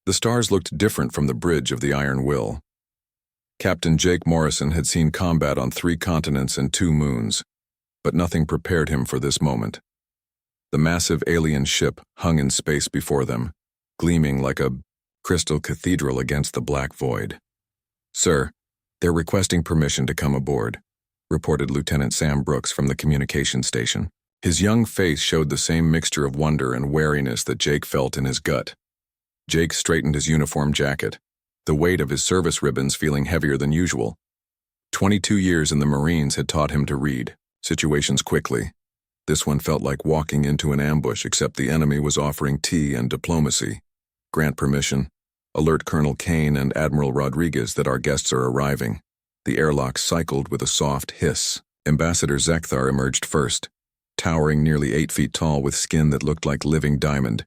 The stars looked different from the bridge of the Iron Will. Captain Jake Morrison had seen combat on 3 continents and 2 moons, but nothing prepared him for this moment. The massive alien ship hung in space before them, gleaming like a crystal cathedral against the black void. "Sir, they're requesting permission to come aboard," reported Lieutenant Sam Brooks from the communication station. His young face showed the same mixture of wonder and wariness that Jake felt in his gut. Jake straightened his uniform jacket, the weight of his service ribbons feeling heavier than usual. 22 years in the Marines had taught him to read situations quickly. This one felt like walking into an ambush, except the enemy was offering tea and diplomacy. "Grant permission. Alert Colonel Kane and Admiral Rodriguez that our guests are arriving." The airlock cycled with a soft hiss. Ambassador Zekthar emerged first, towering nearly 8 feet tall with skin that looked like living diamond.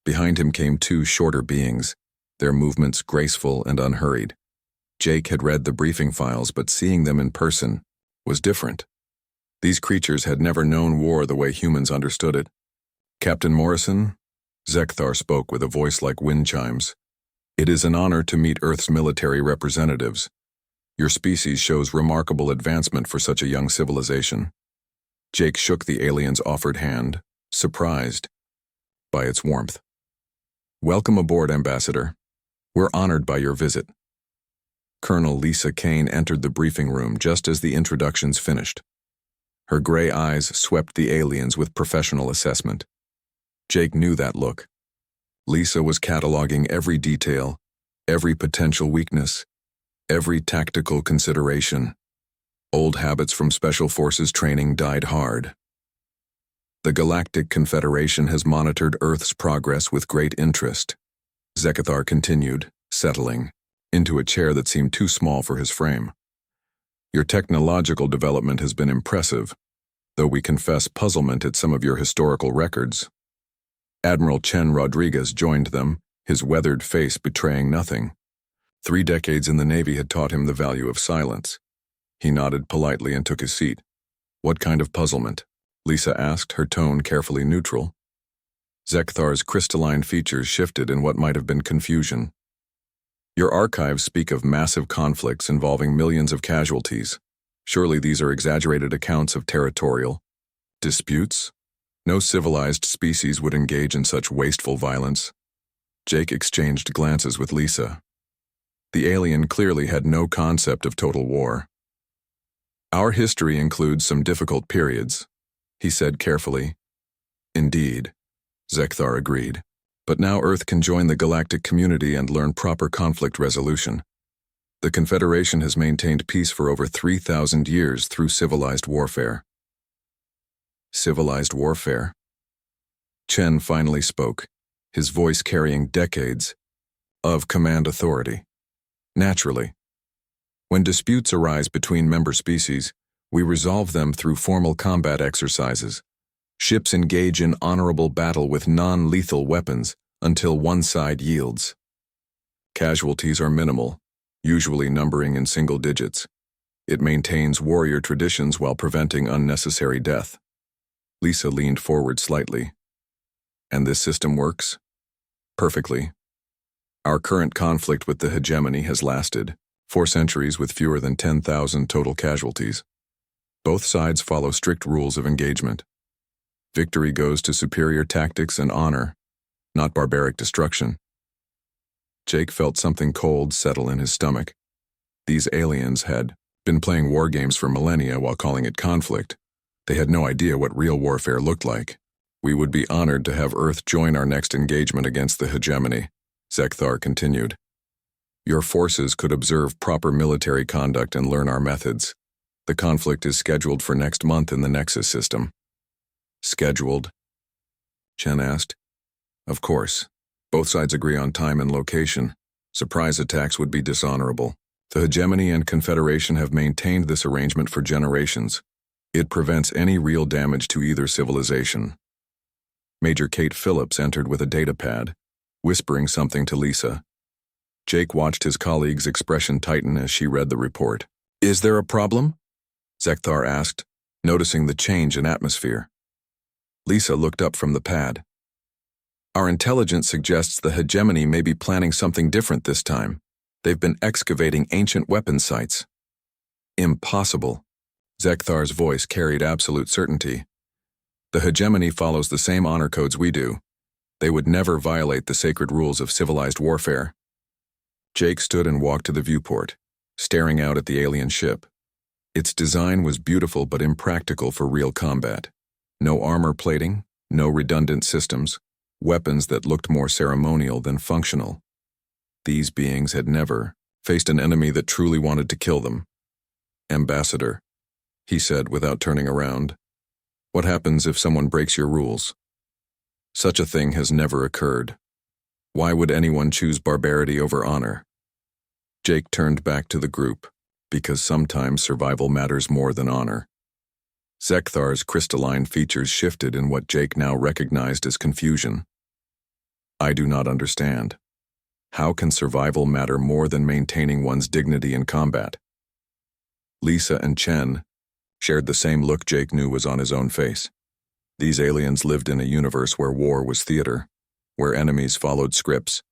Behind him came 2 shorter beings, their movements graceful and unhurried. Jake had read the briefing files, but seeing them in person was different. These creatures had never known war the way humans understood it. "Captain Morrison," Zekthar spoke with a voice like wind chimes, "it is an honor to meet Earth's military representatives. Your species shows remarkable advancement for such a young civilization." Jake shook the alien's offered hand, surprised by its warmth. "Welcome aboard, Ambassador. We're honored by your visit." Colonel Lisa Kane entered the briefing room just as the introductions finished. Her gray eyes swept the aliens with professional assessment. Jake knew that look. Lisa was cataloging every detail, every potential weakness, every tactical consideration. Old habits from Special Forces training died hard. "The Galactic Confederation has monitored Earth's progress with great interest," Zekthar continued, settling into a chair that seemed too small for his frame. "Your technological development has been impressive, though we confess puzzlement at some of your historical records." Admiral Chen Rodriguez joined them, his weathered face betraying nothing. 3 decades in the Navy had taught him the value of silence. He nodded politely and took his seat. "What kind of puzzlement?" Lisa asked, her tone carefully neutral. Zekthar's crystalline features shifted in what might have been confusion. "Your archives speak of massive conflicts involving millions of casualties. Surely these are exaggerated accounts of territorial disputes? No civilized species would engage in such wasteful violence." Jake exchanged glances with Lisa. The alien clearly had no concept of total war. "Our history includes some difficult periods," he said carefully. "Indeed," Zekthar agreed. "But now Earth can join the galactic community and learn proper conflict resolution. The Confederation has maintained peace for over 3,000 years through civilized warfare." Civilized warfare? Chen finally spoke, his voice carrying decades of command authority. "Naturally. When disputes arise between member species, we resolve them through formal combat exercises. Ships engage in honorable battle with non-lethal weapons until one side yields. Casualties are minimal, usually numbering in single digits. It maintains warrior traditions while preventing unnecessary death." Lisa leaned forward slightly. "And this system works?" "Perfectly. Our current conflict with the hegemony has lasted 4 centuries with fewer than 10,000 total casualties. Both sides follow strict rules of engagement. Victory goes to superior tactics and honor, not barbaric destruction." Jake felt something cold settle in his stomach. These aliens had been playing war games for millennia while calling it conflict. They had no idea what real warfare looked like. "We would be honored to have Earth join our next engagement against the hegemony," Zekthar continued. "Your forces could observe proper military conduct and learn our methods. The conflict is scheduled for next month in the Nexus system." "Scheduled?" Chen asked. "Of course. Both sides agree on time and location. Surprise attacks would be dishonorable. The hegemony and Confederation have maintained this arrangement for generations. It prevents any real damage to either civilization." Major Kate Phillips entered with a datapad, whispering something to Lisa. Jake watched his colleague's expression tighten as she read the report. "Is there a problem?" Zekthar asked, noticing the change in atmosphere. Lisa looked up from the pad. Our intelligence suggests the hegemony may be planning something different this time. They've been excavating ancient weapon sites. Impossible. Zekthar's voice carried absolute certainty. The hegemony follows the same honor codes we do. They would never violate the sacred rules of civilized warfare. Jake stood and walked to the viewport, staring out at the alien ship. Its design was beautiful but impractical for real combat. No armor plating, no redundant systems, weapons that looked more ceremonial than functional. These beings had never faced an enemy that truly wanted to kill them. "Ambassador," he said without turning around, "what happens if someone breaks your rules?" "Such a thing has never occurred. Why would anyone choose barbarity over honor?" Jake turned back to the group, because sometimes survival matters more than honor. Zekthar's crystalline features shifted in what Jake now recognized as confusion. "I do not understand. How can survival matter more than maintaining one's dignity in combat?" Lisa and Chen shared the same look Jake knew was on his own face. These aliens lived in a universe where war was theater, where enemies followed scripts,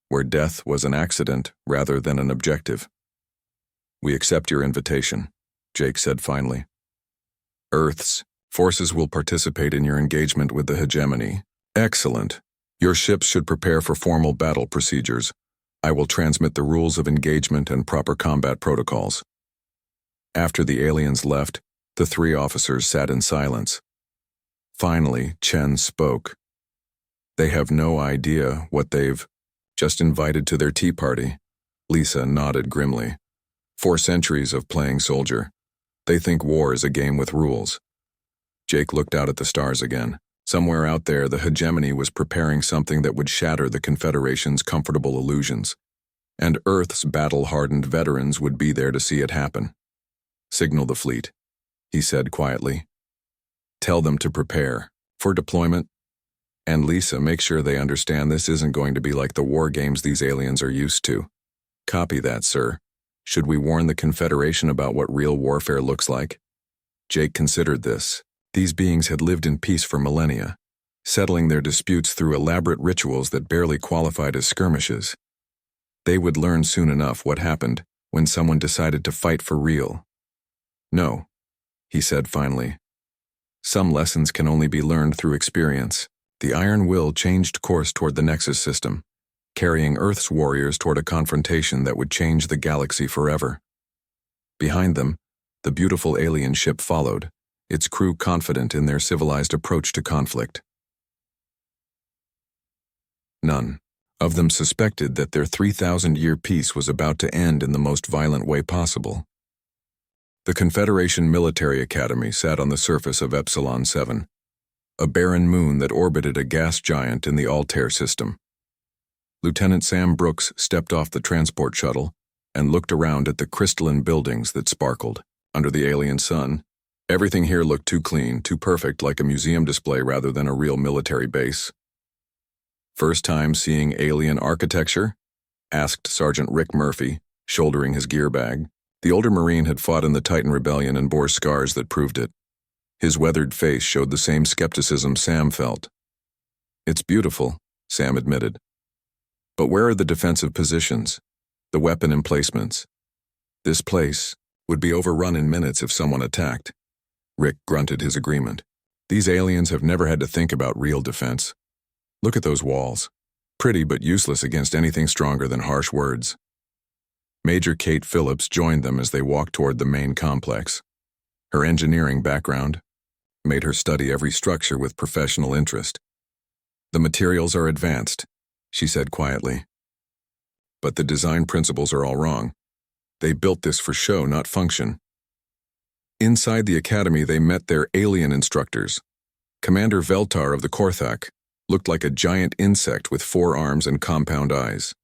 where death was an accident rather than an objective. "We accept your invitation," Jake said finally. "Earth's forces will participate in your engagement with the hegemony." "Excellent. Your ships should prepare for formal battle procedures. I will transmit the rules of engagement and proper combat protocols." After the aliens left, the three officers sat in silence. Finally, Chen spoke. "They have no idea what they've just invited to their tea party." Lisa nodded grimly. 4 centuries of playing soldier. They think war is a game with rules. Jake looked out at the stars again. Somewhere out there, the hegemony was preparing something that would shatter the Confederation's comfortable illusions. And Earth's battle-hardened veterans would be there to see it happen. "Signal the fleet," he said quietly. "Tell them to prepare for deployment. And Lisa, make sure they understand this isn't going to be like the war games these aliens are used to." "Copy that, sir. Should we warn the Confederation about what real warfare looks like?" Jake considered this. These beings had lived in peace for millennia, settling their disputes through elaborate rituals that barely qualified as skirmishes. They would learn soon enough what happened when someone decided to fight for real. "No," he said finally. "Some lessons can only be learned through experience." The Iron Will changed course toward the Nexus system, carrying Earth's warriors toward a confrontation that would change the galaxy forever. Behind them, the beautiful alien ship followed, its crew confident in their civilized approach to conflict. None of them suspected that their 3,000-year peace was about to end in the most violent way possible. The Confederation Military Academy sat on the surface of Epsilon 7, a barren moon that orbited a gas giant in the Altair system. Lieutenant Sam Brooks stepped off the transport shuttle and looked around at the crystalline buildings that sparkled under the alien sun. Everything here looked too clean, too perfect, like a museum display rather than a real military base. "First time seeing alien architecture?" asked Sergeant Rick Murphy, shouldering his gear bag. The older Marine had fought in the Titan Rebellion and bore scars that proved it. His weathered face showed the same skepticism Sam felt. "It's beautiful," Sam admitted. "But where are the defensive positions? The weapon emplacements? This place would be overrun in minutes if someone attacked." Rick grunted his agreement. "These aliens have never had to think about real defense. Look at those walls. Pretty but useless against anything stronger than harsh words." Major Kate Phillips joined them as they walked toward the main complex. Her engineering background made her study every structure with professional interest. "The materials are advanced," she said quietly. "But the design principles are all wrong. They built this for show, not function." Inside the academy, they met their alien instructors. Commander Veltar of the Korthak looked like a giant insect with 4 arms and compound eyes.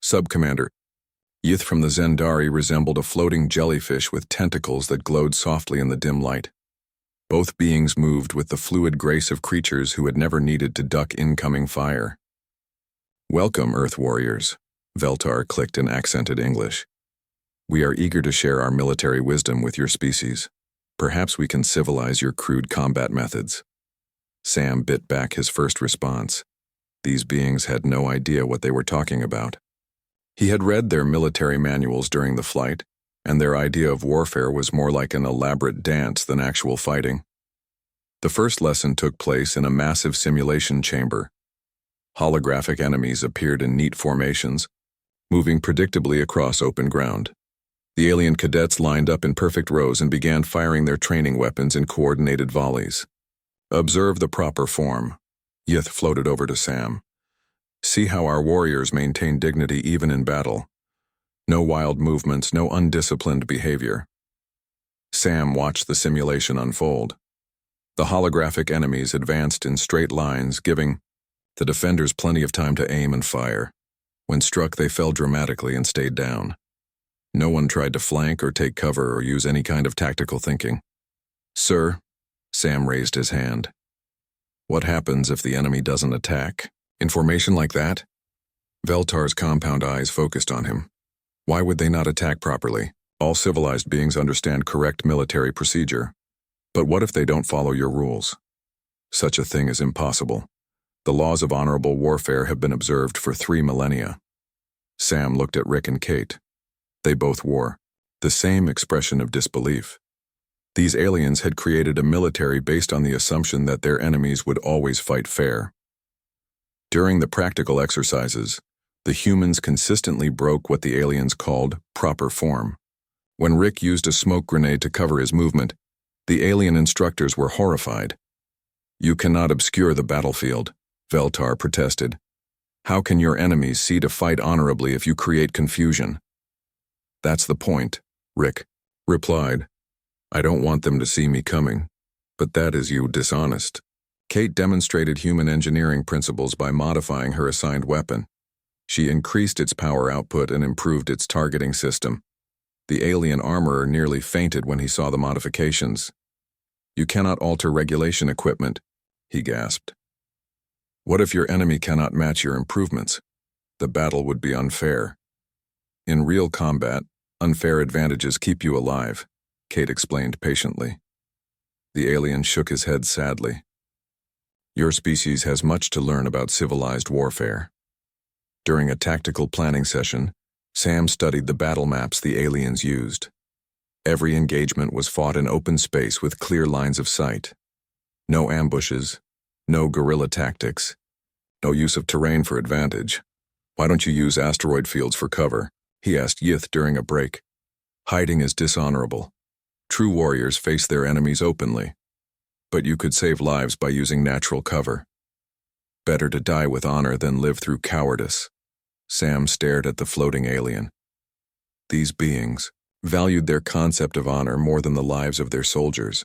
Sub-Commander Yith from the Zendari resembled a floating jellyfish with tentacles that glowed softly in the dim light. Both beings moved with the fluid grace of creatures who had never needed to duck incoming fire. "Welcome, Earth Warriors," Veltar clicked in accented English. "We are eager to share our military wisdom with your species. Perhaps we can civilize your crude combat methods." Sam bit back his first response. These beings had no idea what they were talking about. He had read their military manuals during the flight, and their idea of warfare was more like an elaborate dance than actual fighting. The first lesson took place in a massive simulation chamber. Holographic enemies appeared in neat formations, moving predictably across open ground. The alien cadets lined up in perfect rows and began firing their training weapons in coordinated volleys. "Observe the proper form," Yith floated over to Sam. "See how our warriors maintain dignity even in battle. No wild movements, no undisciplined behavior." Sam watched the simulation unfold. The holographic enemies advanced in straight lines, giving the defenders plenty of time to aim and fire. When struck, they fell dramatically and stayed down. No one tried to flank or take cover or use any kind of tactical thinking. "Sir," Sam raised his hand. "What happens if the enemy doesn't attack? In formation like that?" Veltar's compound eyes focused on him. "Why would they not attack properly? All civilized beings understand correct military procedure. But what if they don't follow your rules?" "Such a thing is impossible. The laws of honorable warfare have been observed for 3 millennia. Sam looked at Rick and Kate. They both wore the same expression of disbelief. These aliens had created a military based on the assumption that their enemies would always fight fair. During the practical exercises, the humans consistently broke what the aliens called proper form. When Rick used a smoke grenade to cover his movement, the alien instructors were horrified. "You cannot obscure the battlefield," Veltar protested. "How can your enemies see to fight honorably if you create confusion?" "That's the point," Rick replied. "I don't want them to see me coming, but that is you dishonest." Kate demonstrated human engineering principles by modifying her assigned weapon. She increased its power output and improved its targeting system. The alien armorer nearly fainted when he saw the modifications. "You cannot alter regulation equipment," he gasped. "What if your enemy cannot match your improvements? The battle would be unfair." "In real combat, unfair advantages keep you alive," Kate explained patiently. The alien shook his head sadly. "Your species has much to learn about civilized warfare." During a tactical planning session, Sam studied the battle maps the aliens used. Every engagement was fought in open space with clear lines of sight. No ambushes, no guerrilla tactics, no use of terrain for advantage. "Why don't you use asteroid fields for cover?" he asked Yith during a break. "Hiding is dishonorable. True warriors face their enemies openly. But you could save lives by using natural cover. Better to die with honor than live through cowardice." Sam stared at the floating alien. These beings valued their concept of honor more than the lives of their soldiers.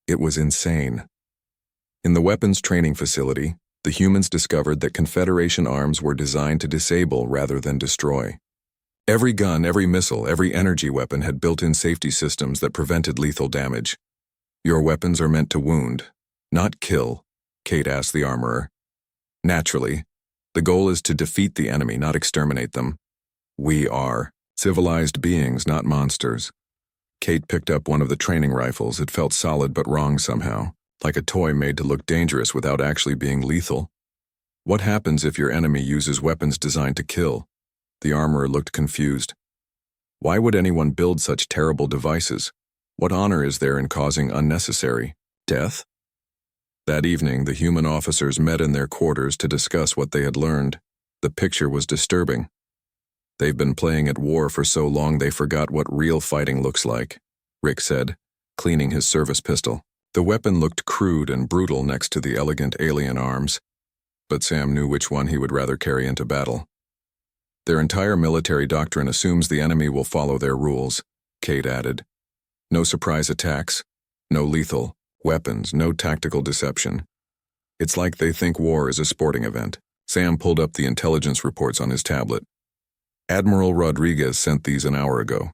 It was insane. In the weapons training facility, the humans discovered that Confederation arms were designed to disable rather than destroy. Every gun, every missile, every energy weapon had built-in safety systems that prevented lethal damage. "Your weapons are meant to wound, not kill," Kate asked the armorer. "Naturally, the goal is to defeat the enemy, not exterminate them. We are civilized beings, not monsters." Kate picked up one of the training rifles. It felt solid but wrong somehow, like a toy made to look dangerous without actually being lethal. "What happens if your enemy uses weapons designed to kill?" The armorer looked confused. "Why would anyone build such terrible devices? What honor is there in causing unnecessary death?" That evening, the human officers met in their quarters to discuss what they had learned. The picture was disturbing. "They've been playing at war for so long they forgot what real fighting looks like," Rick said, cleaning his service pistol. The weapon looked crude and brutal next to the elegant alien arms, but Sam knew which one he would rather carry into battle. "Their entire military doctrine assumes the enemy will follow their rules," Kate added. "No surprise attacks, no lethal weapons, no tactical deception. It's like they think war is a sporting event." Sam pulled up the intelligence reports on his tablet. "Admiral Rodriguez sent these an hour ago.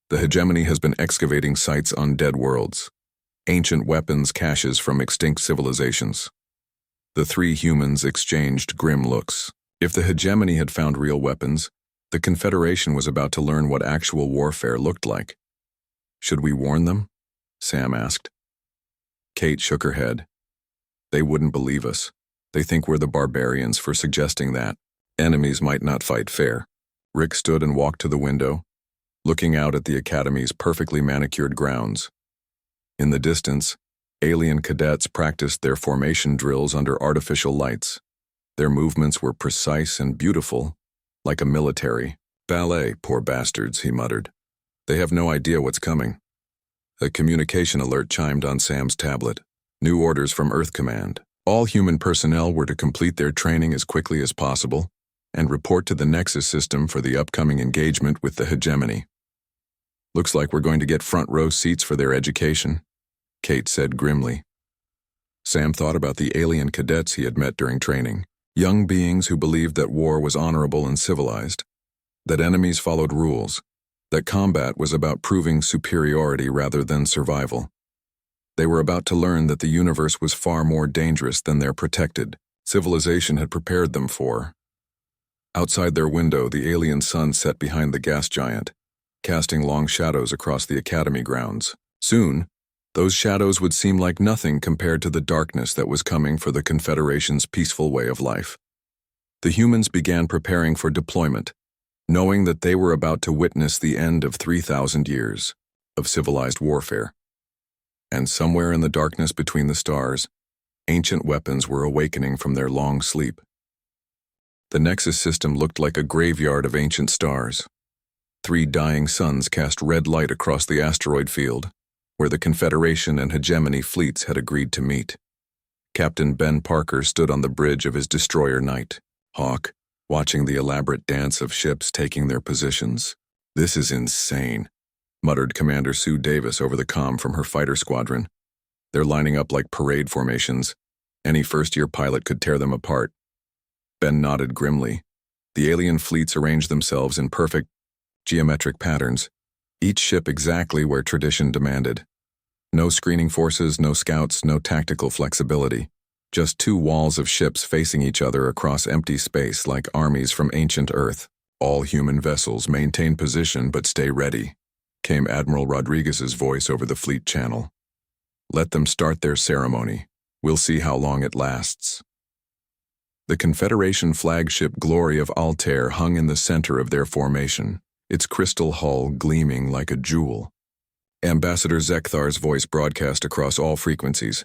The hegemony has been excavating sites on dead worlds, ancient weapons caches from extinct civilizations." The 3 humans exchanged grim looks. If the hegemony had found real weapons, the Confederation was about to learn what actual warfare looked like. "Should we warn them?" Sam asked. Kate shook her head. "They wouldn't believe us. They think we're the barbarians for suggesting that. Enemies might not fight fair. Rick stood and walked to the window, looking out at the Academy's perfectly manicured grounds. In the distance, alien cadets practiced their formation drills under artificial lights. Their movements were precise and beautiful, like a military ballet. Poor bastards, he muttered. They have no idea what's coming. A communication alert chimed on Sam's tablet. New orders from Earth Command. All human personnel were to complete their training as quickly as possible and report to the Nexus system for the upcoming engagement with the hegemony. Looks like we're going to get front row seats for their education, Kate said grimly. Sam thought about the alien cadets he had met during training, young beings who believed that war was honorable and civilized, that enemies followed rules, that combat was about proving superiority rather than survival. They were about to learn that the universe was far more dangerous than their protected civilization had prepared them for. Outside their window, the alien sun set behind the gas giant, casting long shadows across the Academy grounds. Soon, those shadows would seem like nothing compared to the darkness that was coming for the Confederation's peaceful way of life. The humans began preparing for deployment, knowing that they were about to witness the end of 3,000 years of civilized warfare. And somewhere in the darkness between the stars, ancient weapons were awakening from their long sleep. The Nexus system looked like a graveyard of ancient stars. 3 dying suns cast red light across the asteroid field, where the Confederation and Hegemony fleets had agreed to meet. Captain Ben Parker stood on the bridge of his destroyer Night Hawk, watching the elaborate dance of ships taking their positions. "This is insane," muttered Commander Sue Davis over the comm from her fighter squadron. "They're lining up like parade formations. Any first-year pilot could tear them apart." Ben nodded grimly. The alien fleets arranged themselves in perfect, geometric patterns, each ship exactly where tradition demanded. No screening forces, no scouts, no tactical flexibility. Just 2 walls of ships facing each other across empty space like armies from ancient Earth. "All human vessels maintain position but stay ready," came Admiral Rodriguez's voice over the fleet channel. "Let them start their ceremony. We'll see how long it lasts." The Confederation flagship Glory of Altair hung in the center of their formation, its crystal hull gleaming like a jewel. Ambassador Zekthar's voice broadcast across all frequencies,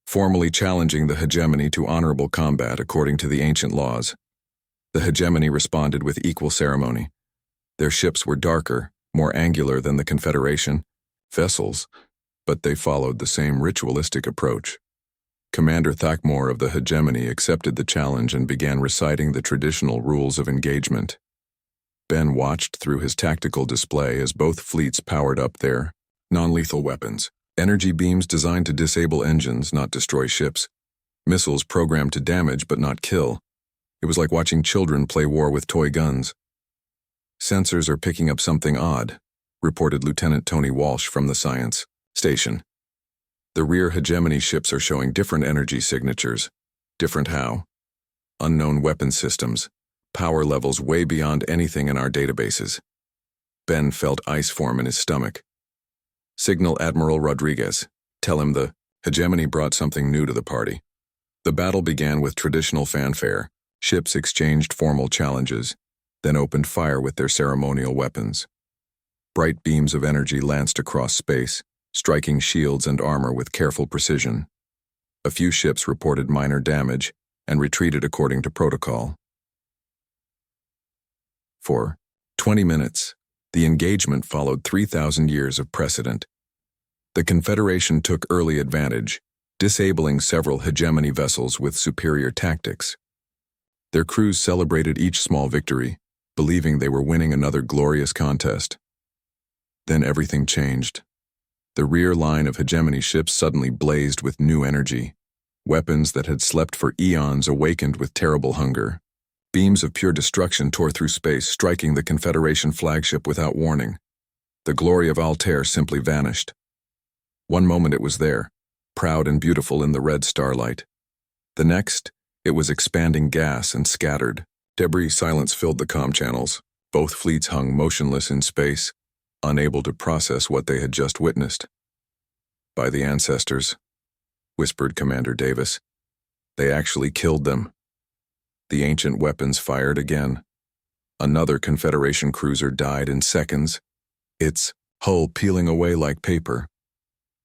formally challenging the hegemony to honorable combat according to the ancient laws. The hegemony responded with equal ceremony. Their ships were darker, more angular than the Confederation vessels, but they followed the same ritualistic approach. Commander Thakmor of the hegemony accepted the challenge and began reciting the traditional rules of engagement. Ben watched through his tactical display as both fleets powered up their non-lethal weapons. Energy beams designed to disable engines, not destroy ships. Missiles programmed to damage but not kill. It was like watching children play war with toy guns. "Sensors are picking up something odd," reported Lieutenant Tony Walsh from the science station. "The rear hegemony ships are showing different energy signatures. Different how? Unknown weapon systems. Power levels way beyond anything in our databases." Ben felt ice form in his stomach. "Signal Admiral Rodriguez. Tell him the hegemony brought something new to the party." The battle began with traditional fanfare. Ships exchanged formal challenges, then opened fire with their ceremonial weapons. Bright beams of energy lanced across space, striking shields and armor with careful precision. A few ships reported minor damage and retreated according to protocol. For 20 minutes, the engagement followed 3,000 years of precedent. The Confederation took early advantage, disabling several hegemony vessels with superior tactics. Their crews celebrated each small victory, believing they were winning another glorious contest. Then everything changed. The rear line of hegemony ships suddenly blazed with new energy. Weapons that had slept for eons awakened with terrible hunger. Beams of pure destruction tore through space, striking the Confederation flagship without warning. The glory of Altair simply vanished. One moment it was there, proud and beautiful in the red starlight. The next, it was expanding gas and scattered. Debris silence filled the comm channels. Both fleets hung motionless in space, unable to process what they had just witnessed. "By the ancestors," whispered Commander Davis. They actually killed them. The ancient weapons fired again. Another Confederation cruiser died in seconds, its hull peeling away like paper.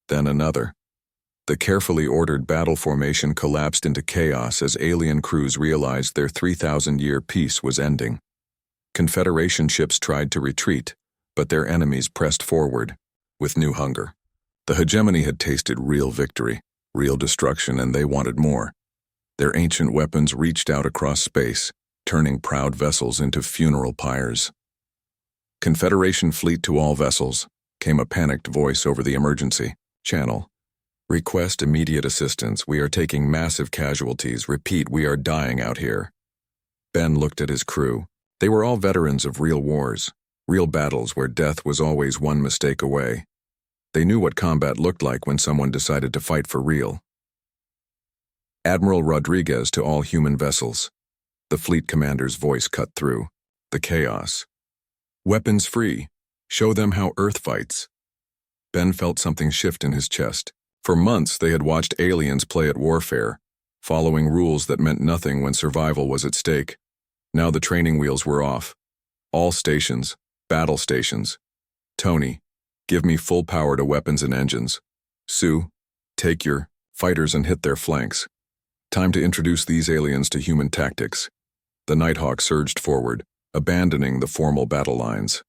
Then another. The carefully ordered battle formation collapsed into chaos as alien crews realized their 3,000-year peace was ending. Confederation ships tried to retreat, but their enemies pressed forward, with new hunger. The hegemony had tasted real victory, real destruction, and they wanted more. Their ancient weapons reached out across space, turning proud vessels into funeral pyres. Confederation fleet to all vessels, came a panicked voice over the emergency channel. Request immediate assistance. We are taking massive casualties. Repeat, we are dying out here. Ben looked at his crew. They were all veterans of real wars, real battles where death was always one mistake away. They knew what combat looked like when someone decided to fight for real. Admiral Rodriguez to all human vessels. The fleet commander's voice cut through the chaos. Weapons free. Show them how Earth fights. Ben felt something shift in his chest. For months, they had watched aliens play at warfare, following rules that meant nothing when survival was at stake. Now the training wheels were off. All stations, battle stations. Tony, give me full power to weapons and engines. Sue, take your fighters and hit their flanks. Time to introduce these aliens to human tactics. The Nighthawk surged forward, abandoning the formal battle lines.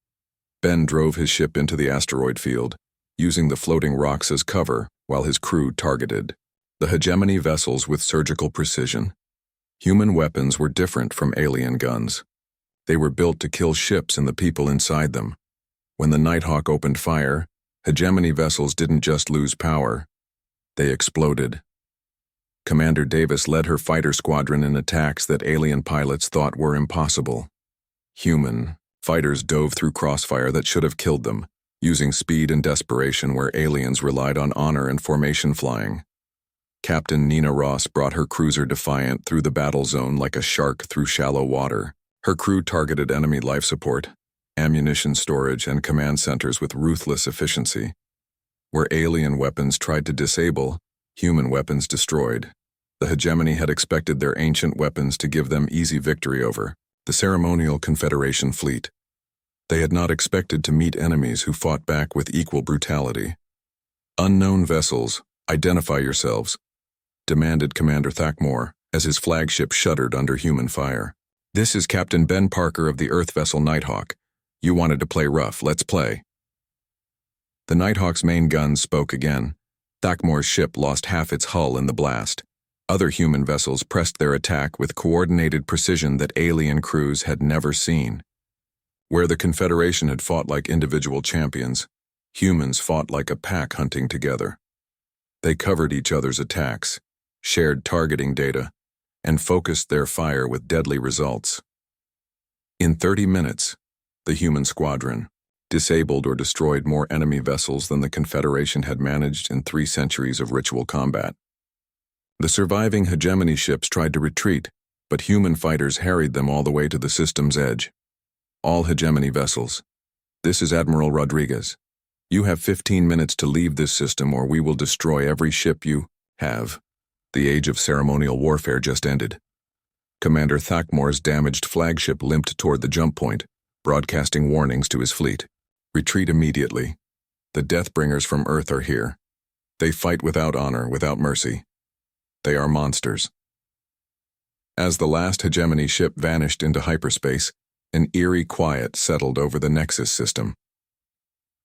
Ben drove his ship into the asteroid field, using the floating rocks as cover while his crew targeted the hegemony vessels with surgical precision. Human weapons were different from alien guns. They were built to kill ships and the people inside them. When the Nighthawk opened fire, hegemony vessels didn't just lose power, they exploded. Commander Davis led her fighter squadron in attacks that alien pilots thought were impossible. Human fighters dove through crossfire that should have killed them, using speed and desperation where aliens relied on honor and formation flying. Captain Nina Ross brought her cruiser Defiant through the battle zone like a shark through shallow water. Her crew targeted enemy life support, ammunition storage, and command centers with ruthless efficiency. Where alien weapons tried to disable, human weapons destroyed. The hegemony had expected their ancient weapons to give them easy victory over the ceremonial Confederation fleet. They had not expected to meet enemies who fought back with equal brutality. Unknown vessels, identify yourselves, demanded Commander Thakmore as his flagship shuddered under human fire. This is Captain Ben Parker of the Earth vessel Nighthawk. You wanted to play rough, let's play. The Nighthawk's main guns spoke again. Thakmore's ship lost half its hull in the blast. Other human vessels pressed their attack with coordinated precision that alien crews had never seen. Where the Confederation had fought like individual champions, humans fought like a pack hunting together. They covered each other's attacks, shared targeting data, and focused their fire with deadly results. In 30 minutes, the human squadron disabled or destroyed more enemy vessels than the Confederation had managed in 3 centuries of ritual combat. The surviving hegemony ships tried to retreat, but human fighters harried them all the way to the system's edge. All hegemony vessels. This is Admiral Rodriguez. You have 15 minutes to leave this system or we will destroy every ship you have. The age of ceremonial warfare just ended. Commander Thakmore's damaged flagship limped toward the jump point, broadcasting warnings to his fleet. Retreat immediately. The Deathbringers from Earth are here. They fight without honor, without mercy. They are monsters. As the last hegemony ship vanished into hyperspace, an eerie quiet settled over the Nexus system.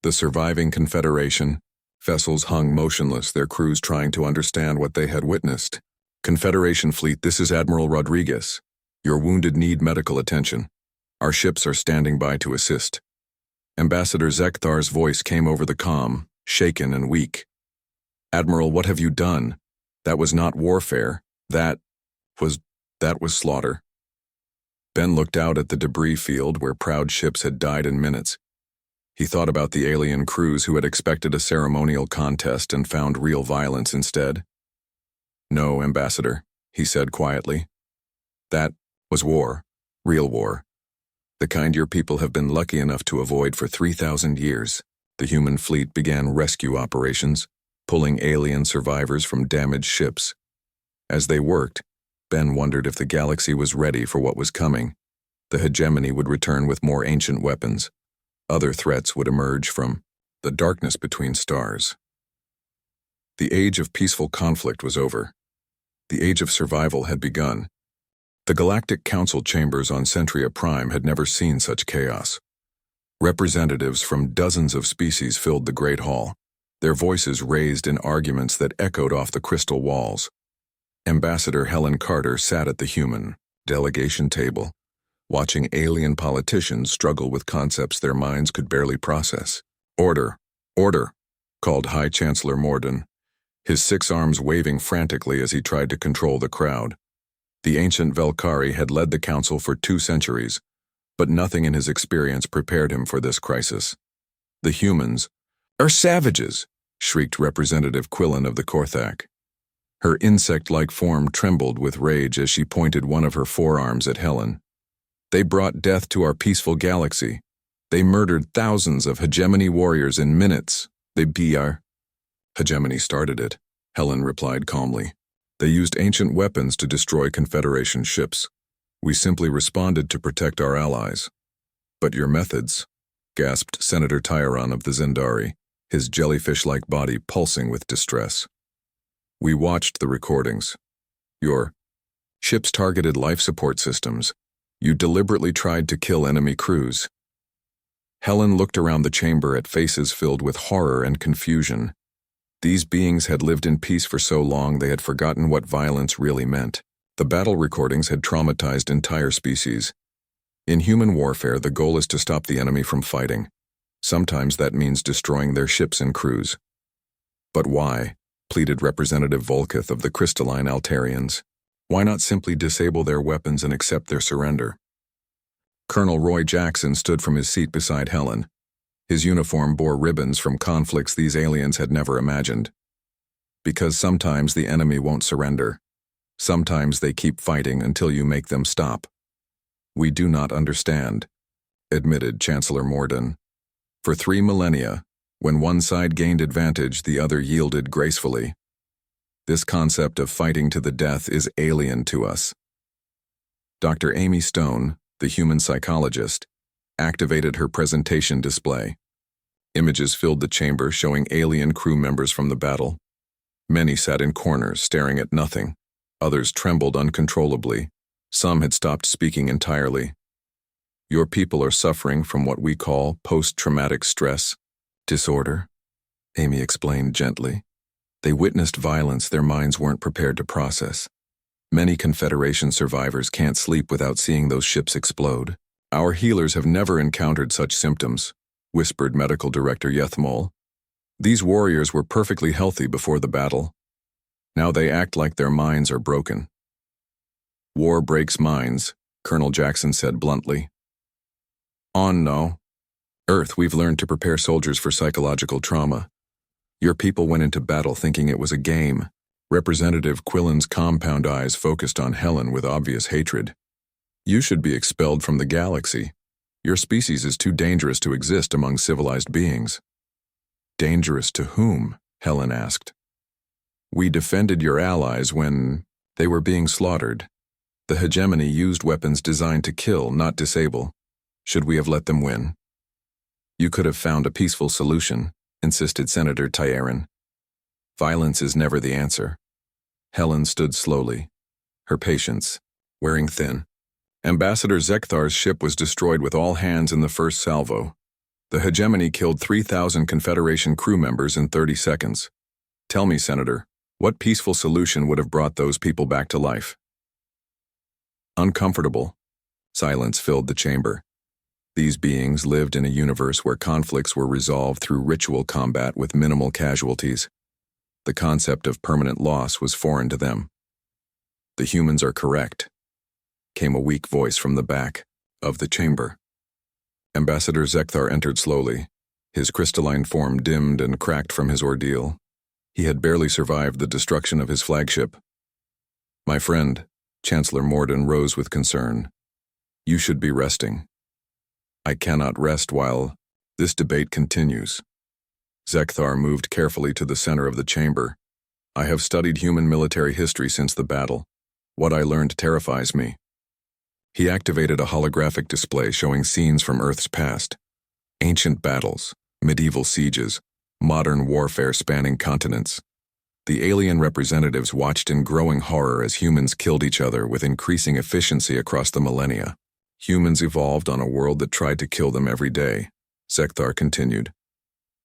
The surviving Confederation vessels hung motionless, their crews trying to understand what they had witnessed. Confederation fleet, this is Admiral Rodriguez. Your wounded need medical attention. Our ships are standing by to assist. Ambassador Zekthar's voice came over the comm, shaken and weak. Admiral, what have you done? That was not warfare. That was slaughter. Ben looked out at the debris field where proud ships had died in minutes. He thought about the alien crews who had expected a ceremonial contest and found real violence instead. No, Ambassador, he said quietly. That was war, real war. The kind your people have been lucky enough to avoid for 3,000 years. The human fleet began rescue operations, pulling alien survivors from damaged ships. As they worked, Ben wondered if the galaxy was ready for what was coming. The hegemony would return with more ancient weapons. Other threats would emerge from the darkness between stars. The age of peaceful conflict was over. The age of survival had begun. The Galactic Council chambers on Centria Prime had never seen such chaos. Representatives from dozens of species filled the Great Hall, their voices raised in arguments that echoed off the crystal walls. Ambassador Helen Carter sat at the human delegation table, watching alien politicians struggle with concepts their minds could barely process. "Order! Order!" called High Chancellor Morden, his 6 arms waving frantically as he tried to control the crowd. The ancient Velkari had led the council for 2 centuries, but nothing in his experience prepared him for this crisis. "The humans are savages!" shrieked Representative Quillen of the Korthak. Her insect-like form trembled with rage as she pointed one of her forearms at Helen. "They brought death to our peaceful galaxy. They murdered thousands of hegemony warriors in minutes. They BR." "Hegemony started it," Helen replied calmly. "They used ancient weapons to destroy Confederation ships. We simply responded to protect our allies." "But your methods," gasped Senator Tyron of the Zendari, his jellyfish-like body pulsing with distress. "We watched the recordings. Your ships targeted life support systems. You deliberately tried to kill enemy crews." Helen looked around the chamber at faces filled with horror and confusion. These beings had lived in peace for so long they had forgotten what violence really meant. The battle recordings had traumatized entire species. In human warfare, the goal is to stop the enemy from fighting. Sometimes that means destroying their ships and crews. "But why?" pleaded Representative Volkith of the Crystalline Altarians. "Why not simply disable their weapons and accept their surrender?" Colonel Roy Jackson stood from his seat beside Helen. His uniform bore ribbons from conflicts these aliens had never imagined. "Because sometimes the enemy won't surrender. Sometimes they keep fighting until you make them stop." "We do not understand," admitted Chancellor Morden. "For 3 millennia, when one side gained advantage, the other yielded gracefully. This concept of fighting to the death is alien to us." Dr. Amy Stone, the human psychologist, activated her presentation display. Images filled the chamber showing alien crew members from the battle. Many sat in corners staring at nothing. Others trembled uncontrollably. Some had stopped speaking entirely. "Your people are suffering from what we call post-traumatic stress disorder," Amy explained gently. "They witnessed violence their minds weren't prepared to process. Many Confederation survivors can't sleep without seeing those ships explode." "Our healers have never encountered such symptoms," whispered Medical Director Yethmol. "These warriors were perfectly healthy before the battle. Now they act like their minds are broken." "War breaks minds," Colonel Jackson said bluntly. "On no. Earth, we've learned to prepare soldiers for psychological trauma. Your people went into battle thinking it was a game." Representative Quillen's compound eyes focused on Helen with obvious hatred. "You should be expelled from the galaxy. Your species is too dangerous to exist among civilized beings." "Dangerous to whom?" Helen asked. "We defended your allies when they were being slaughtered. The hegemony used weapons designed to kill, not disable. Should we have let them win?" "You could have found a peaceful solution," insisted Senator Tyron. "Violence is never the answer." Helen stood slowly, her patience wearing thin. Ambassador Zekthar's ship was destroyed with all hands in the first salvo. The hegemony killed 3,000 Confederation crew members in 30 seconds. Tell me, Senator, what peaceful solution would have brought those people back to life? Uncomfortable. Silence filled the chamber. These beings lived in a universe where conflicts were resolved through ritual combat with minimal casualties. The concept of permanent loss was foreign to them. "The humans are correct," came a weak voice from the back of the chamber. Ambassador Zekthar entered slowly. His crystalline form dimmed and cracked from his ordeal. He had barely survived the destruction of his flagship. "My friend," Chancellor Morden rose with concern, "you should be resting." "I cannot rest while this debate continues." Zekthar moved carefully to the center of the chamber. I have studied human military history since the battle. What I learned terrifies me. He activated a holographic display showing scenes from Earth's past. Ancient battles, medieval sieges, modern warfare spanning continents. The alien representatives watched in growing horror as humans killed each other with increasing efficiency across the millennia. Humans evolved on a world that tried to kill them every day, Zekthar continued.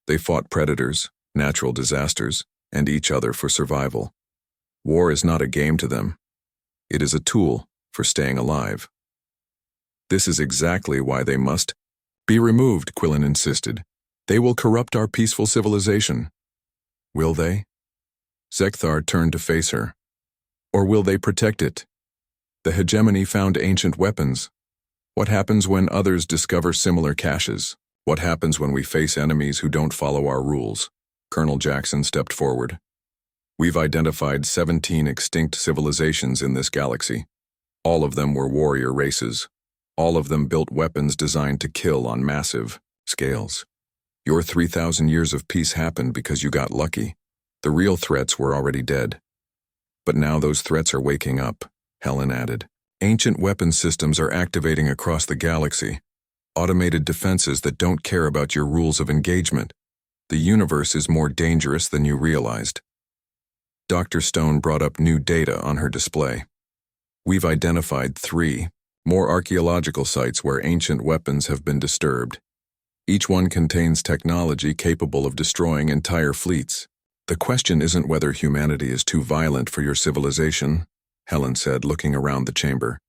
They fought predators, natural disasters, and each other for survival. War is not a game to them. It is a tool for staying alive. This is exactly why they must be removed, Quillen insisted. They will corrupt our peaceful civilization. Will they? Zekthar turned to face her. Or will they protect it? The hegemony found ancient weapons. What happens when others discover similar caches? What happens when we face enemies who don't follow our rules? Colonel Jackson stepped forward. We've identified 17 extinct civilizations in this galaxy. All of them were warrior races. All of them built weapons designed to kill on massive scales. Your 3,000 years of peace happened because you got lucky. The real threats were already dead. But now those threats are waking up, Helen added. Ancient weapon systems are activating across the galaxy. Automated defenses that don't care about your rules of engagement. The universe is more dangerous than you realized. Dr. Stone brought up new data on her display. We've identified 3 more archaeological sites where ancient weapons have been disturbed. Each one contains technology capable of destroying entire fleets. The question isn't whether humanity is too violent for your civilization, Helen said, looking around the chamber.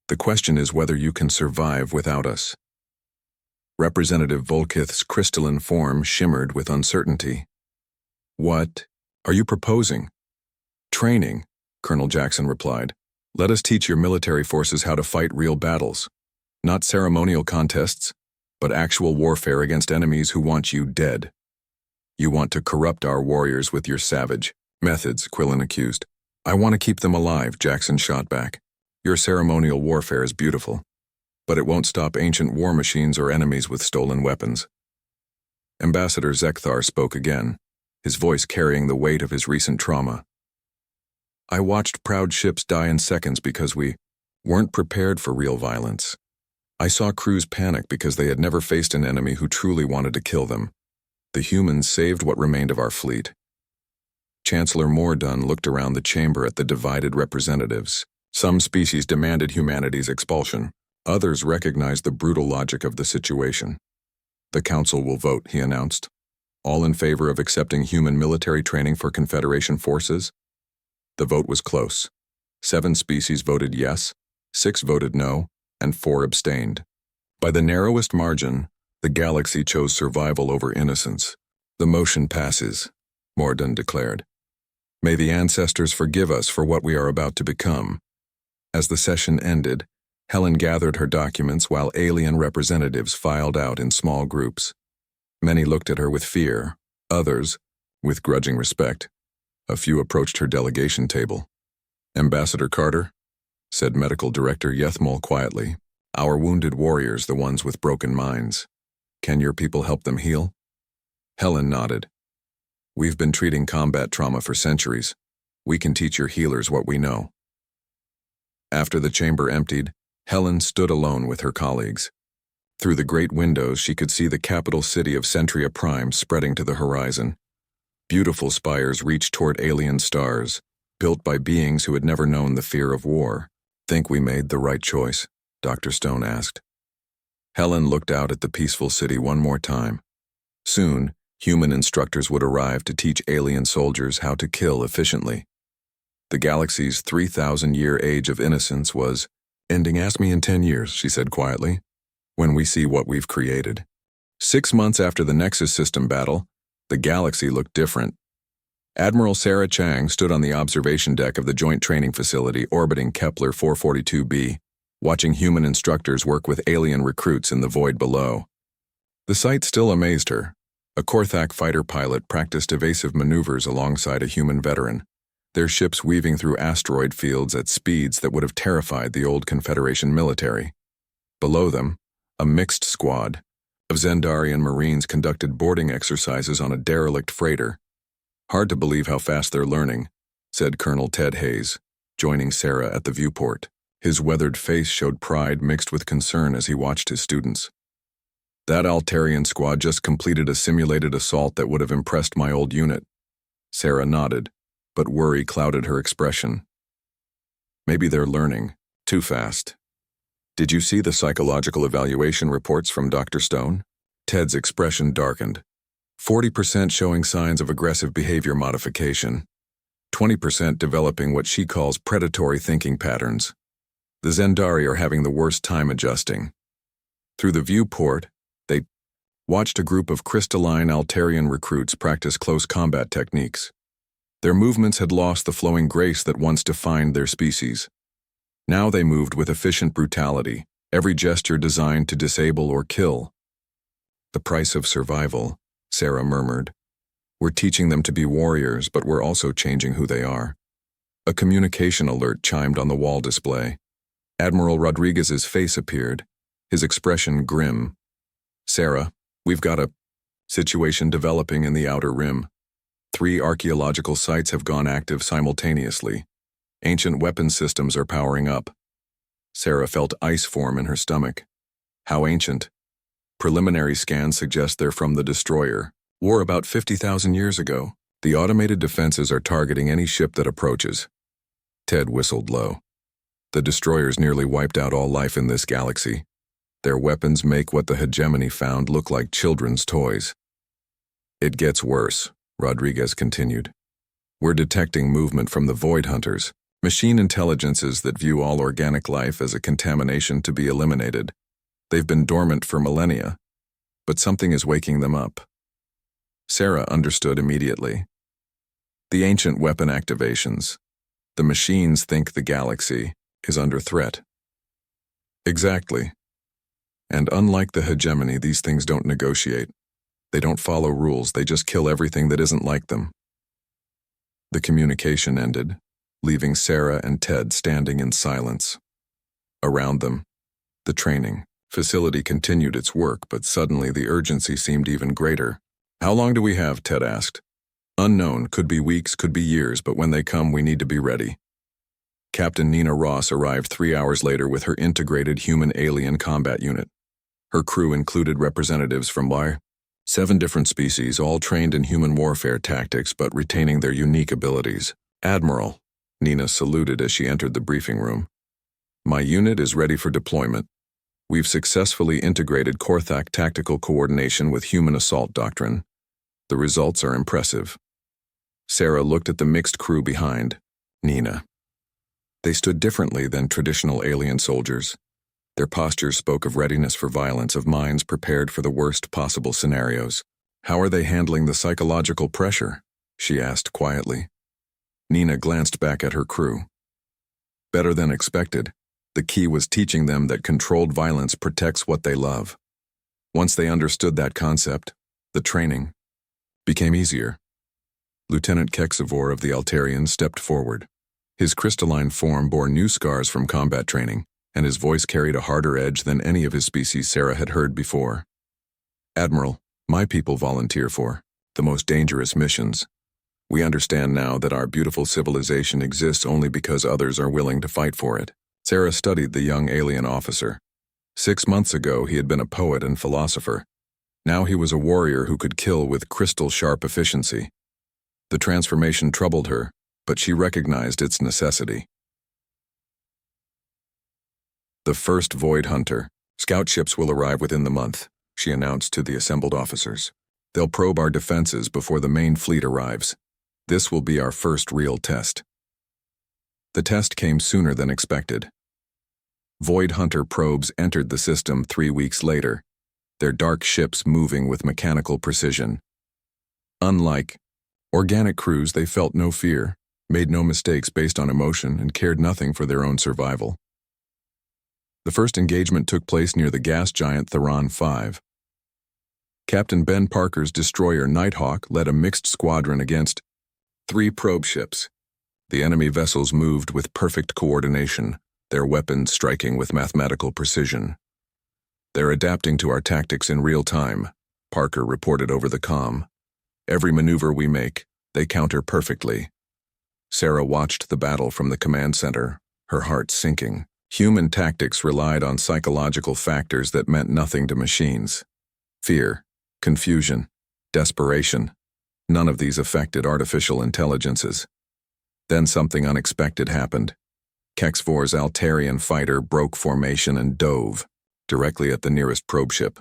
The question is whether you can survive without us. Representative Volkith's crystalline form shimmered with uncertainty. What are you proposing? Training, Colonel Jackson replied. Let us teach your military forces how to fight real battles. Not ceremonial contests, but actual warfare against enemies who want you dead. You want to corrupt our warriors with your savage methods, Quillen accused. I want to keep them alive, Jackson shot back. Your ceremonial warfare is beautiful, but it won't stop ancient war machines or enemies with stolen weapons. Ambassador Zekthar spoke again, his voice carrying the weight of his recent trauma. I watched proud ships die in seconds because we weren't prepared for real violence. I saw crews panic because they had never faced an enemy who truly wanted to kill them. The humans saved what remained of our fleet. Chancellor Mordun looked around the chamber at the divided representatives. Some species demanded humanity's expulsion. Others recognized the brutal logic of the situation. The Council will vote, he announced. All in favor of accepting human military training for Confederation forces? The vote was close. 7 species voted yes, 6 voted no, and 4 abstained. By the narrowest margin, the galaxy chose survival over innocence. The motion passes, Mordun declared. May the ancestors forgive us for what we are about to become. As the session ended, Helen gathered her documents while alien representatives filed out in small groups. Many looked at her with fear, others with grudging respect. A few approached her delegation table. Ambassador Carter, said Medical Director Yethmol quietly, our wounded warriors, the ones with broken minds. Can your people help them heal? Helen nodded. We've been treating combat trauma for centuries. We can teach your healers what we know. After the chamber emptied, Helen stood alone with her colleagues. Through the great windows, she could see the capital city of Centria Prime spreading to the horizon. Beautiful spires reached toward alien stars, built by beings who had never known the fear of war. Think we made the right choice? Dr. Stone asked. Helen looked out at the peaceful city one more time. Soon, human instructors would arrive to teach alien soldiers how to kill efficiently. The galaxy's 3,000-year age of innocence was ending. Ask me in 10 years, she said quietly, when we see what we've created. 6 months after the Nexus system battle, the galaxy looked different. Admiral Sarah Chang stood on the observation deck of the Joint Training Facility orbiting Kepler 442b, watching human instructors work with alien recruits in the void below. The sight still amazed her. A Korthak fighter pilot practiced evasive maneuvers alongside a human veteran, their ships weaving through asteroid fields at speeds that would have terrified the old Confederation military. Below them, a mixed squad of Zendarian Marines conducted boarding exercises on a derelict freighter. Hard to believe how fast they're learning, said Colonel Ted Hayes, joining Sarah at the viewport. His weathered face showed pride mixed with concern as he watched his students. That Altarian squad just completed a simulated assault that would have impressed my old unit. Sarah nodded, but worry clouded her expression. Maybe they're learning too fast. Did you see the psychological evaluation reports from Dr. Stone? Ted's expression darkened. 40% showing signs of aggressive behavior modification. 20% developing what she calls predatory thinking patterns. The Zendari are having the worst time adjusting. Through the viewport, they watched a group of crystalline Altarian recruits practice close combat techniques. Their movements had lost the flowing grace that once defined their species. Now they moved with efficient brutality, every gesture designed to disable or kill. The price of survival, Sarah murmured. We're teaching them to be warriors, but we're also changing who they are. A communication alert chimed on the wall display. Admiral Rodriguez's face appeared, his expression grim. Sarah, we've got a situation developing in the Outer Rim. 3 archaeological sites have gone active simultaneously. Ancient weapon systems are powering up. Sarah felt ice form in her stomach. How ancient? Preliminary scans suggest they're from the destroyer. War about 50,000 years ago. The automated defenses are targeting any ship that approaches. Ted whistled low. The destroyers nearly wiped out all life in this galaxy. Their weapons make what the hegemony found look like children's toys. It gets worse, Rodriguez continued. We're detecting movement from the Void Hunters, machine intelligences that view all organic life as a contamination to be eliminated. They've been dormant for millennia, but something is waking them up. Sarah understood immediately. The ancient weapon activations. The machines think the galaxy is under threat. Exactly. And unlike the hegemony, these things don't negotiate. They don't follow rules, they just kill everything that isn't like them. The communication ended, leaving Sarah and Ted standing in silence. Around them, the training facility continued its work, but suddenly the urgency seemed even greater. How long do we have? Ted asked. Unknown, could be weeks, could be years, but when they come, we need to be ready. Captain Nina Ross arrived 3 hours later with her integrated human-alien combat unit. Her crew included representatives from 7 different species, all trained in human warfare tactics but retaining their unique abilities. Admiral, Nina saluted as she entered the briefing room. My unit is ready for deployment. We've successfully integrated Korthak tactical coordination with human assault doctrine. The results are impressive. Sarah looked at the mixed crew behind. Nina. They stood differently than traditional alien soldiers. Their postures spoke of readiness for violence, of minds prepared for the worst possible scenarios. How are they handling the psychological pressure? She asked quietly. Nina glanced back at her crew. Better than expected. The key was teaching them that controlled violence protects what they love. Once they understood that concept, the training became easier. Lieutenant Kexivor of the Altarians stepped forward. His crystalline form bore new scars from combat training, and his voice carried a harder edge than any of his species Sarah had heard before. Admiral, my people volunteer for the most dangerous missions. We understand now that our beautiful civilization exists only because others are willing to fight for it. Sarah studied the young alien officer. 6 months ago, he had been a poet and philosopher. Now he was a warrior who could kill with crystal-sharp efficiency. The transformation troubled her, but she recognized its necessity. The first Void Hunter. Scout ships will arrive within the month, she announced to the assembled officers. They'll probe our defenses before the main fleet arrives. This will be our first real test. The test came sooner than expected. Void Hunter probes entered the system 3 weeks later, their dark ships moving with mechanical precision. Unlike organic crews, they felt no fear, made no mistakes based on emotion, and cared nothing for their own survival. The first engagement took place near the gas giant Theron 5. Captain Ben Parker's destroyer Nighthawk led a mixed squadron against 3 probe ships. The enemy vessels moved with perfect coordination, their weapons striking with mathematical precision. They're adapting to our tactics in real time, Parker reported over the comm. Every maneuver we make, They counter perfectly. Sarah watched the battle from the command center, her heart sinking. Human tactics relied on psychological factors that meant nothing to machines. Fear, confusion, desperation. None of these affected artificial intelligences. Then something unexpected happened. Kexvor's Altarian fighter broke formation and dove directly at the nearest probe ship.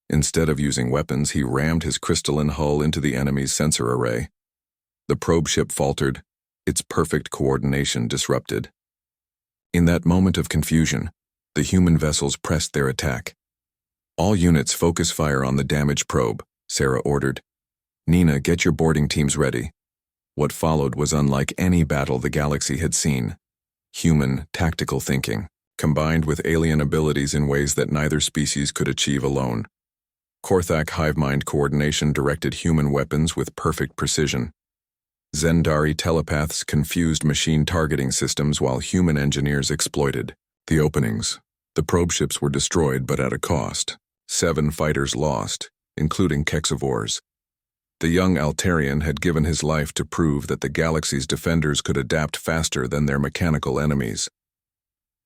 Instead of using weapons, he rammed his crystalline hull into the enemy's sensor array. The probe ship faltered, its perfect coordination disrupted. In that moment of confusion, the human vessels pressed their attack. "All units focus fire on the damaged probe," Sarah ordered. "Nina, get your boarding teams ready." What followed was unlike any battle the galaxy had seen. Human, tactical thinking, combined with alien abilities in ways that neither species could achieve alone. Korthak hivemind coordination directed human weapons with perfect precision. Zendari telepaths confused machine targeting systems while human engineers exploited the openings. The probe ships were destroyed, but at a cost. 7 fighters lost, including Kexvor's. The young Altarian had given his life to prove that the galaxy's defenders could adapt faster than their mechanical enemies.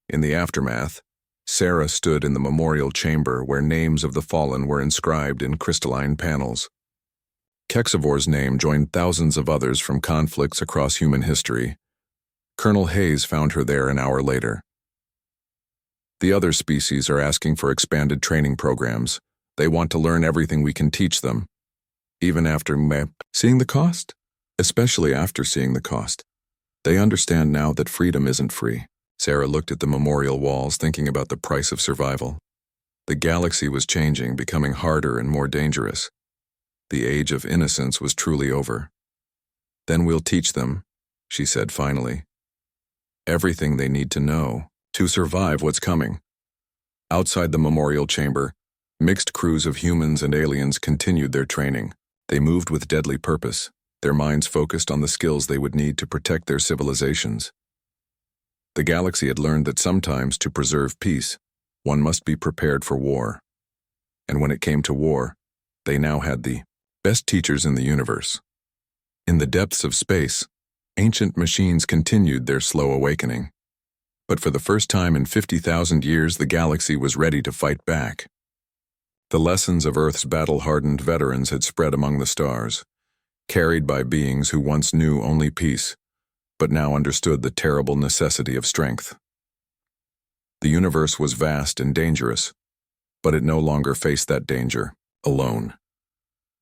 In the aftermath, Sarah stood in the memorial chamber where names of the fallen were inscribed in crystalline panels. Kexvor's name joined thousands of others from conflicts across human history. Colonel Hayes found her there an hour later. "The other species are asking for expanded training programs. They want to learn everything we can teach them. Even after seeing the cost? Especially after seeing the cost. They understand now that freedom isn't free." Sarah looked at the memorial walls, thinking about the price of survival. The galaxy was changing, becoming harder and more dangerous. The age of innocence was truly over. "Then we'll teach them," she said finally. "Everything they need to know to survive what's coming." Outside the memorial chamber, mixed crews of humans and aliens continued their training. They moved with deadly purpose, their minds focused on the skills they would need to protect their civilizations. The galaxy had learned that sometimes, to preserve peace, one must be prepared for war. And when it came to war, they now had the best teachers in the universe. In the depths of space, ancient machines continued their slow awakening. But for the first time in 50,000 years, the galaxy was ready to fight back. The lessons of Earth's battle-hardened veterans had spread among the stars, carried by beings who once knew only peace, but now understood the terrible necessity of strength. The universe was vast and dangerous, but it no longer faced that danger alone.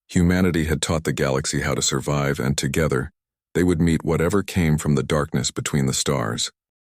Humanity had taught the galaxy how to survive, and together, they would meet whatever came from the darkness between the stars.